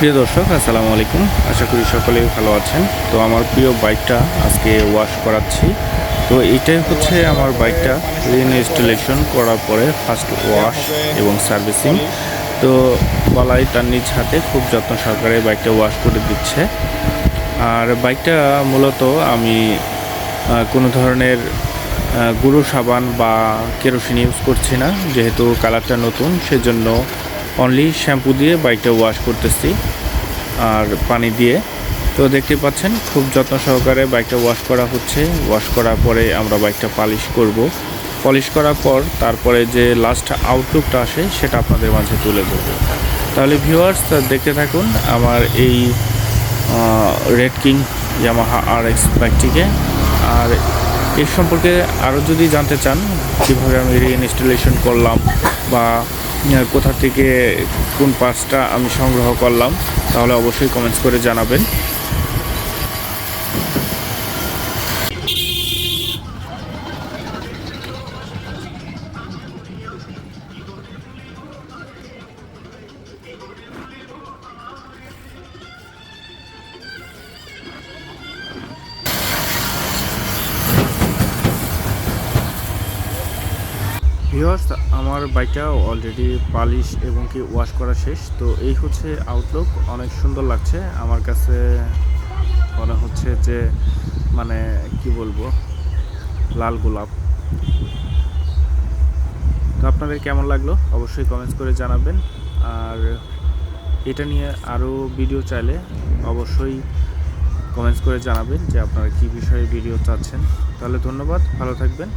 প্রিয় দর্শক, আসসালামু আলাইকুম। আশা করি সকলেই ভালো আছেন। তো আমার প্রিয় বাইকটা আজকে ওয়াশ করাচ্ছি। তো এটাই হচ্ছে আমার বাইকটা রিইনস্টলেশন করার পরে ফার্স্ট ওয়াশ এবং সার্ভিসিং। তো বলাই তার নিজ হাতে খুব যত্ন সহকারে বাইকটা ওয়াশ করে দিচ্ছে। আর বাইকটা মূলত আমি কোনো ধরনের গুঁড়ো সাবান বা কেরোসিন ইউজ করছি না, যেহেতু কালারটা নতুন, সেজন্য অনলি শ্যাম্পু দিয়ে বাইকটা ওয়াশ করতেছি আর পানি দিয়ে। তো দেখতে পাচ্ছেন খুব যত্ন সহকারে বাইকটা ওয়াশ করা হচ্ছে। ওয়াশ করার পরে আমরা বাইকটা পালিশ করব। পলিশ করার পর তারপরে যে লাস্ট আউটলুকটা আসে সেটা আপনাদের মাঝে তুলে ধরব। তাহলে ভিউয়ার্স, দেখতে থাকুন আমার এই রেড কিং ইয়ামাহা RX বাইকটিকে। আর এর সম্পর্কে আরও যদি জানতে চান কীভাবে আমি রিইনস্টলেশন করলাম বা কোথা থেকে কোন পার্টসটা আমি সংগ্রহ করলাম, তাহলে অবশ্যই কমেন্টস করে জানাবেন। ভিউয়ার্স, আমার বাইকটা অলরেডি পালিশ এবং কি ওয়াশ করা শেষ। তো এই হচ্ছে আউটলুক। অনেক সুন্দর লাগছে আমার কাছে। মনে হচ্ছে যে মানে কি বলবো, লাল গোলাপ। তো আপনাদের কেমন লাগলো অবশ্যই কমেন্টস করে জানাবেন। আর এটা নিয়ে আরও ভিডিও চাইলে অবশ্যই কমেন্টস করে জানাবেন যে আপনারা কী বিষয়ে ভিডিও চাচ্ছেন। তাহলে ধন্যবাদ, ভালো থাকবেন।